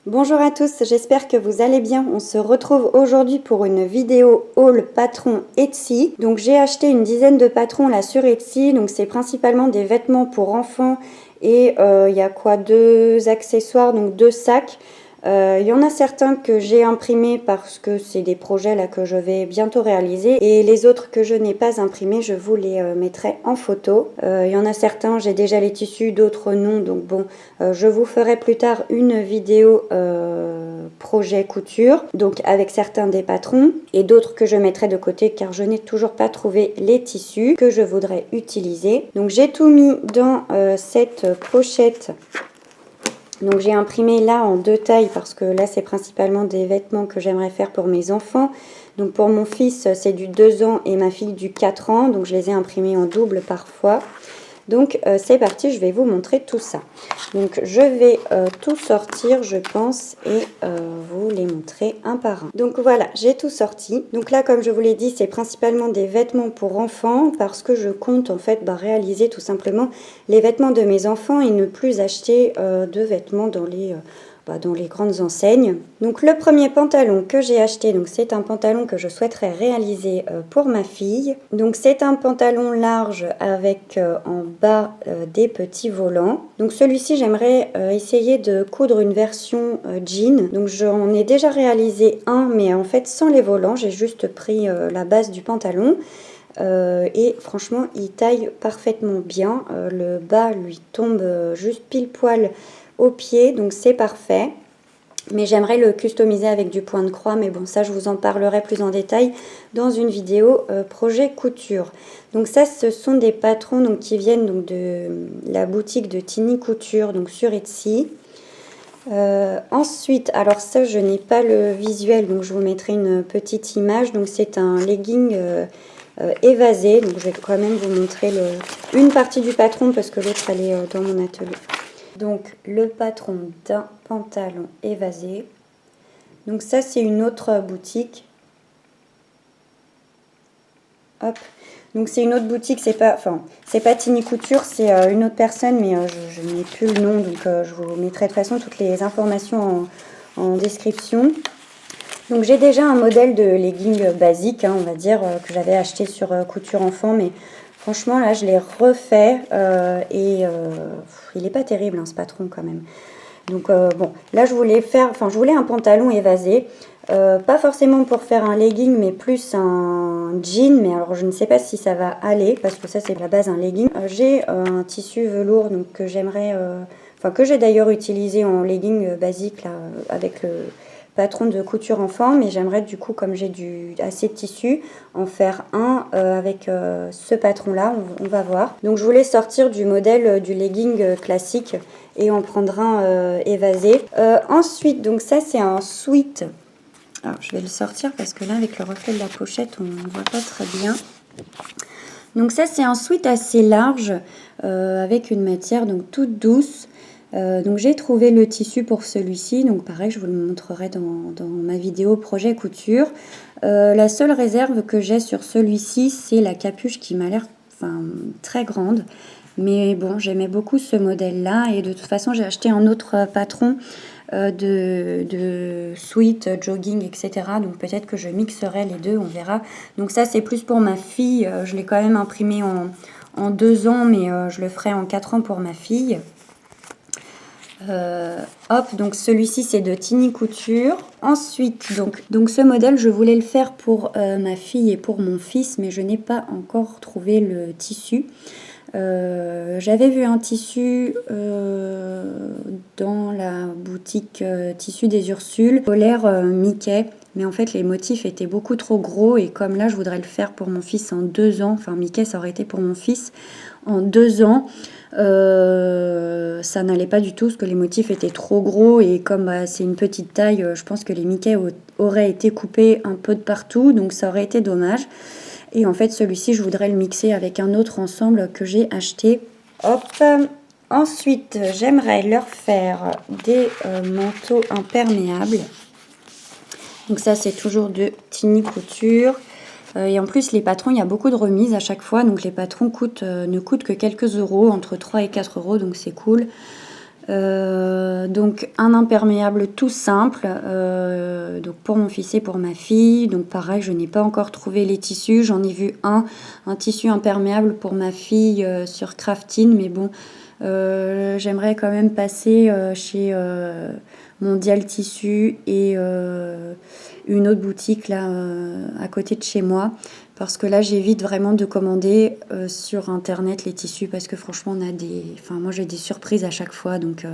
Bonjour à tous, j'espère que vous allez bien. On se retrouve aujourd'hui pour une vidéo haul patron Etsy. Donc j'ai acheté une dizaine de patrons là sur Etsy. Donc c'est principalement des vêtements pour enfants et il y a quoi, deux accessoires, donc deux sacs. Il y en a certains que j'ai imprimés parce que c'est des projets là que je vais bientôt réaliser, et les autres que je n'ai pas imprimés, je vous les mettrai en photo. Il y en a certains, j'ai déjà les tissus, d'autres non, donc bon, je vous ferai plus tard une vidéo projet couture, donc avec certains des patrons et d'autres que je mettrai de côté car je n'ai toujours pas trouvé les tissus que je voudrais utiliser. Donc j'ai tout mis dans cette pochette. Donc j'ai imprimé là en deux tailles parce que là c'est principalement des vêtements que j'aimerais faire pour mes enfants. Donc pour mon fils c'est du 2 ans et ma fille du 4 ans. Donc je les ai imprimés en double parfois. Donc c'est parti, je vais vous montrer tout ça. Donc je vais tout sortir je pense et vous les montrer un par un. Donc voilà, j'ai tout sorti. Donc là comme je vous l'ai dit, c'est principalement des vêtements pour enfants parce que je compte en fait réaliser tout simplement les vêtements de mes enfants et ne plus acheter de vêtements dans les grandes enseignes. Donc le premier pantalon que j'ai acheté, donc c'est un pantalon que je souhaiterais réaliser pour ma fille. Donc c'est un pantalon large avec en bas des petits volants. Donc celui-ci j'aimerais essayer de coudre une version jean. Donc j'en ai déjà réalisé un mais en fait sans les volants, j'ai juste pris la base du pantalon. Et franchement il taille parfaitement bien, le bas lui tombe juste pile poil au pied, donc c'est parfait. Mais j'aimerais le customiser avec du point de croix, mais bon ça je vous en parlerai plus en détail dans une vidéo projet couture. Donc ça ce sont des patrons donc, qui viennent donc, de la boutique de Tiny Couture, donc sur Etsy. Ensuite, alors ça je n'ai pas le visuel, donc je vous mettrai une petite image. Donc c'est un legging évasé, donc je vais quand même vous montrer une partie du patron parce que l'autre elle est dans mon atelier. Donc le patron d'un pantalon évasé. Donc ça c'est une autre boutique. Hop. Donc c'est une autre boutique, c'est pas Tiny Couture, c'est une autre personne, mais je n'ai plus le nom, donc je vous mettrai de toute façon toutes les informations en description. Donc j'ai déjà un modèle de legging basique, hein, on va dire, que j'avais acheté sur Couture Enfant, mais franchement là je l'ai refait et il n'est pas terrible hein, ce patron quand même. Donc bon, là je voulais un pantalon évasé, pas forcément pour faire un legging mais plus un jean, mais alors je ne sais pas si ça va aller parce que ça c'est la base un legging. J'ai un tissu velours donc que j'aimerais, que j'ai d'ailleurs utilisé en legging basique là avec le patron de Couture Enfant, mais j'aimerais du coup comme j'ai assez de tissu en faire un avec ce patron là, on va voir. Donc je voulais sortir du modèle du legging classique et en prendre un évasé. Ensuite donc ça c'est un sweat. Alors je vais le sortir parce que là avec le reflet de la pochette on ne voit pas très bien. Donc ça c'est un sweat assez large avec une matière donc toute douce. Donc j'ai trouvé le tissu pour celui-ci, donc pareil je vous le montrerai dans ma vidéo projet couture. La seule réserve que j'ai sur celui-ci c'est la capuche qui m'a l'air très grande, mais bon j'aimais beaucoup ce modèle là et de toute façon j'ai acheté un autre patron de sweat, jogging, etc. Donc peut-être que je mixerai les deux, on verra. Donc ça c'est plus pour ma fille, je l'ai quand même imprimé en 2 ans, mais je le ferai en 4 ans pour ma fille. Hop, donc celui-ci c'est de Tiny Couture. Ensuite, donc ce modèle je voulais le faire pour ma fille et pour mon fils, mais je n'ai pas encore trouvé le tissu. J'avais vu un tissu dans la boutique Tissu des Ursules, polaire Mickey, mais en fait les motifs étaient beaucoup trop gros et comme là je voudrais le faire pour mon fils en 2 ans, enfin Mickey ça aurait été pour mon fils en 2 ans, ça n'allait pas du tout parce que les motifs étaient trop gros et comme c'est une petite taille, je pense que les Mickey auraient été coupés un peu de partout, donc ça aurait été dommage. Et en fait celui-ci je voudrais le mixer avec un autre ensemble que j'ai acheté. Hop. Ensuite j'aimerais leur faire des manteaux imperméables. Donc ça c'est toujours de Tiny Couture. Et en plus les patrons il y a beaucoup de remises à chaque fois. Donc les patrons ne coûtent que quelques euros, entre 3 et 4 euros, donc c'est cool. Donc un imperméable tout simple, donc pour mon fils et pour ma fille. Donc pareil, je n'ai pas encore trouvé les tissus. J'en ai vu un tissu imperméable pour ma fille sur Craftin, mais bon, j'aimerais quand même passer chez Mondial Tissu et une autre boutique là à côté de chez moi, parce que là j'évite vraiment de commander sur internet les tissus, parce que franchement moi j'ai des surprises à chaque fois, donc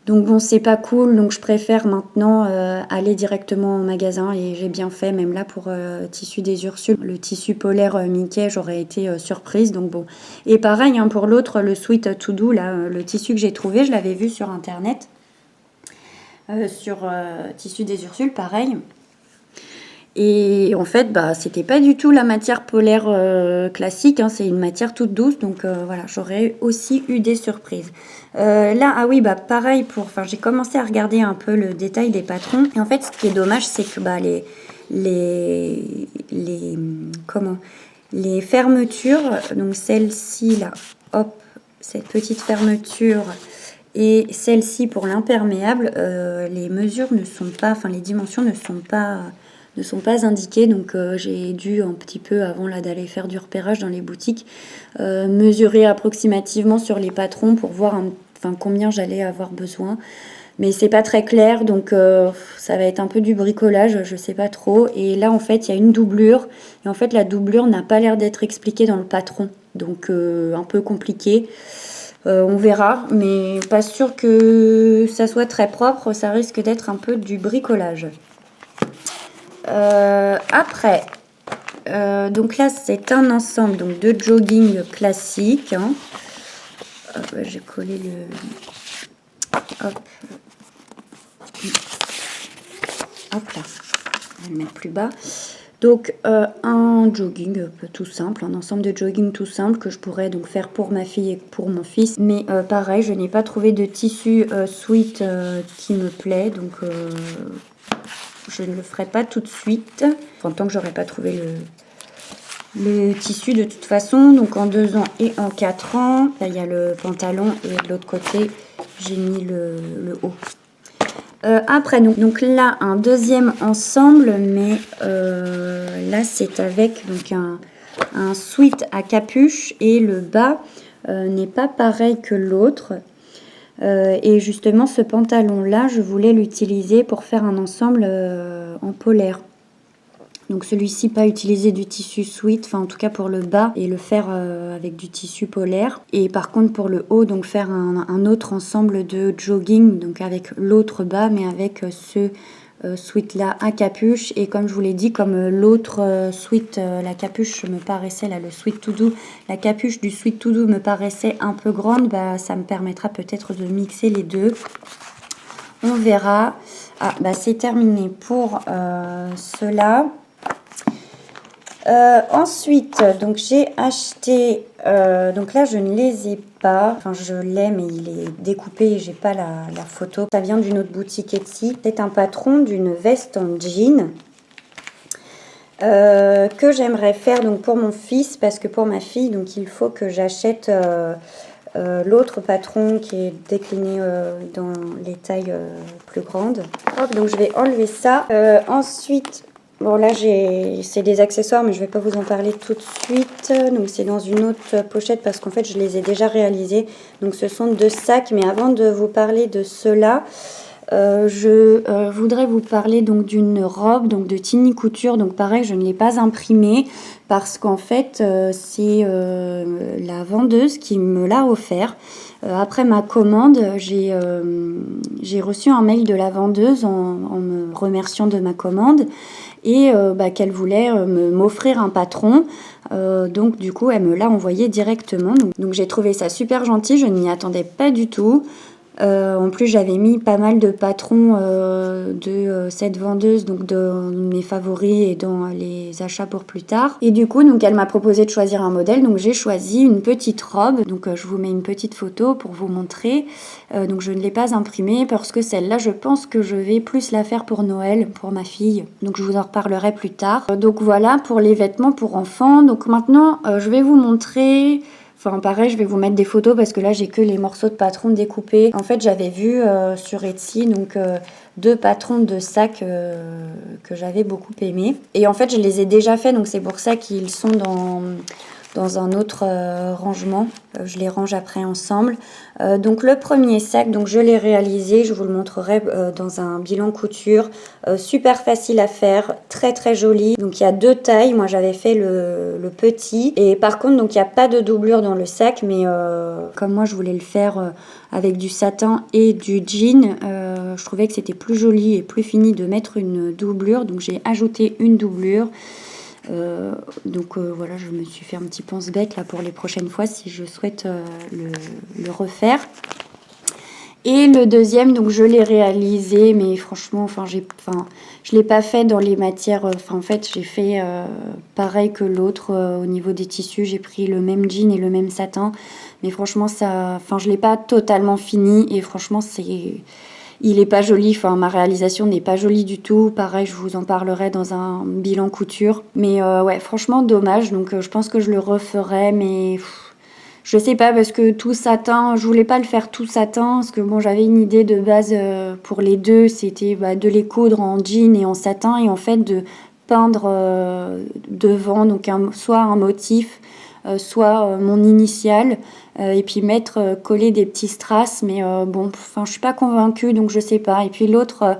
bon, c'est pas cool. Donc je préfère maintenant aller directement au magasin, et j'ai bien fait. Même là pour tissu des Ursules, le tissu polaire Mickey, j'aurais été surprise, donc bon. Et pareil hein, pour l'autre, le Sweet To Do là, le tissu que j'ai trouvé, je l'avais vu sur internet, sur tissu des Ursules, pareil. Et en fait, c'était pas du tout la matière polaire classique, hein, c'est une matière toute douce, donc voilà, j'aurais aussi eu des surprises. Là, ah oui, pareil, j'ai commencé à regarder un peu le détail des patrons, et en fait, ce qui est dommage, c'est que les fermetures, donc celle-ci là, hop, cette petite fermeture, et celle-ci pour l'imperméable, les mesures ne sont pas, enfin les dimensions ne sont pas indiquées, donc j'ai dû un petit peu, avant là d'aller faire du repérage dans les boutiques, mesurer approximativement sur les patrons pour voir combien j'allais avoir besoin, mais c'est pas très clair, donc ça va être un peu du bricolage, je sais pas trop. Et là en fait il y a une doublure, et en fait la doublure n'a pas l'air d'être expliquée dans le patron, donc un peu compliqué. On verra, mais pas sûr que ça soit très propre, ça risque d'être un peu du bricolage. Après, donc là c'est un ensemble donc, de jogging classique. Hein. J'ai collé le... Hop. Hop là, on va le mettre plus bas. Donc un jogging tout simple, un ensemble de jogging tout simple que je pourrais donc faire pour ma fille et pour mon fils. Mais pareil, je n'ai pas trouvé de tissu sweat qui me plaît, donc je ne le ferai pas tout de suite. Enfin, tant que j'aurai pas trouvé le tissu de toute façon. Donc en 2 ans et en 4 ans, là il y a le pantalon, et de l'autre côté j'ai mis le haut. Après, donc là, un deuxième ensemble, mais là, c'est avec donc un sweat à capuche, et le bas n'est pas pareil que l'autre. Et justement, ce pantalon-là, je voulais l'utiliser pour faire un ensemble en polaire. Donc celui-ci, pas utiliser du tissu sweat, enfin en tout cas pour le bas, et le faire avec du tissu polaire. Et par contre pour le haut, donc faire un autre ensemble de jogging, donc avec l'autre bas, mais avec ce sweat là à capuche. Et comme je vous l'ai dit, comme l'autre sweat, la capuche me paraissait, là le Sweet To Do, la capuche du Sweet To Do me paraissait un peu grande, ça me permettra peut-être de mixer les deux. On verra. Ah, c'est terminé pour cela. Ensuite, donc j'ai acheté, donc là je ne les ai pas, enfin je l'ai mais il est découpé et j'ai pas la photo. Ça vient d'une autre boutique Etsy. C'est un patron d'une veste en jean que j'aimerais faire donc pour mon fils, parce que pour ma fille, donc il faut que j'achète l'autre patron qui est décliné dans les tailles plus grandes. Hop, donc je vais enlever ça. Ensuite, bon là c'est des accessoires, mais je vais pas vous en parler tout de suite. Donc c'est dans une autre pochette, parce qu'en fait je les ai déjà réalisés. Donc ce sont 2 sacs, mais avant de vous parler de cela, je voudrais vous parler donc d'une robe donc de Tiny Couture. Donc pareil, je ne l'ai pas imprimée, parce qu'en fait c'est la vendeuse qui me l'a offert. Après ma commande, j'ai reçu un mail de la vendeuse en me remerciant de ma commande, et qu'elle voulait m'offrir un patron. Donc du coup elle me l'a envoyé directement. Donc j'ai trouvé ça super gentil, je n'y attendais pas du tout. En plus j'avais mis pas mal de patrons de cette vendeuse, donc de mes favoris et dans les achats pour plus tard. Et du coup donc elle m'a proposé de choisir un modèle, donc j'ai choisi une petite robe. Donc je vous mets une petite photo pour vous montrer. Donc je ne l'ai pas imprimée, parce que celle-là je pense que je vais plus la faire pour Noël, pour ma fille. Donc je vous en reparlerai plus tard. Donc voilà pour les vêtements pour enfants. Donc maintenant je vais vous montrer... Enfin pareil, je vais vous mettre des photos parce que là j'ai que les morceaux de patron découpés. En fait j'avais vu sur Etsy donc 2 patrons de sacs que j'avais beaucoup aimé. Et en fait je les ai déjà fait, donc c'est pour ça qu'ils sont dans un autre rangement. Je les range après ensemble. Donc le premier sac, donc je l'ai réalisé, je vous le montrerai dans un bilan couture. Super facile à faire, très très joli. Donc il y a 2 tailles, moi j'avais fait le petit. Et par contre donc il n'y a pas de doublure dans le sac, mais comme moi je voulais le faire avec du satin et du jean, je trouvais que c'était plus joli et plus fini de mettre une doublure. Donc j'ai ajouté une doublure. Voilà, je me suis fait un petit pense-bête là pour les prochaines fois si je souhaite le refaire. Et le deuxième, donc je l'ai réalisé, mais franchement, je l'ai pas fait dans les matières. En fait, j'ai fait pareil que l'autre au niveau des tissus. J'ai pris le même jean et le même satin, mais franchement, je l'ai pas totalement fini et franchement, il est pas joli, enfin ma réalisation n'est pas jolie du tout. Pareil, je vous en parlerai dans un bilan couture. Mais ouais, franchement dommage. Donc je pense que je le referai, mais je sais pas parce que tout satin, je voulais pas le faire tout satin parce que bon, j'avais une idée de base pour les deux, c'était de les coudre en jean et en satin et en fait de peindre devant donc soit un motif, soit mon initiale. Et puis coller des petits strass, mais bon, je suis pas convaincue, donc je sais pas. Et puis l'autre,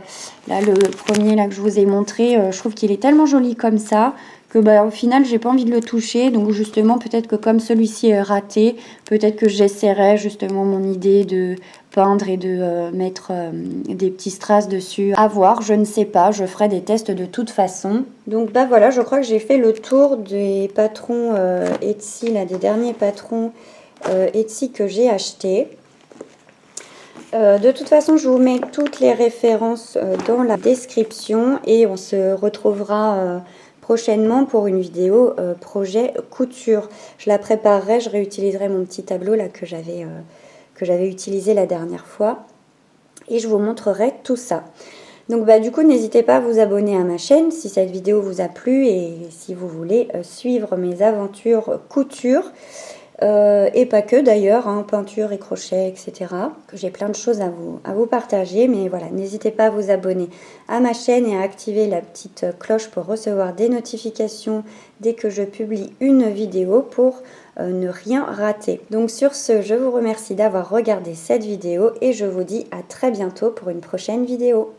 là, le premier là que je vous ai montré, je trouve qu'il est tellement joli comme ça que au final, j'ai pas envie de le toucher. Donc justement, peut-être que comme celui-ci est raté, peut-être que j'essaierai justement mon idée de peindre et de mettre des petits strass dessus. À voir, je ne sais pas, je ferai des tests de toute façon. Donc voilà, je crois que j'ai fait le tour des patrons Etsy, là, des derniers patrons Etsy que j'ai acheté. De toute façon, je vous mets toutes les références dans la description et on se retrouvera prochainement pour une vidéo projet couture. Je la préparerai, je réutiliserai mon petit tableau là que j'avais utilisé la dernière fois et je vous montrerai tout ça. Donc du coup, n'hésitez pas à vous abonner à ma chaîne si cette vidéo vous a plu et si vous voulez suivre mes aventures couture. Et pas que d'ailleurs, hein, peinture et crochet, etc. Que j'ai plein de choses à vous partager. Mais voilà, n'hésitez pas à vous abonner à ma chaîne et à activer la petite cloche pour recevoir des notifications dès que je publie une vidéo pour ne rien rater. Donc sur ce, je vous remercie d'avoir regardé cette vidéo et je vous dis à très bientôt pour une prochaine vidéo.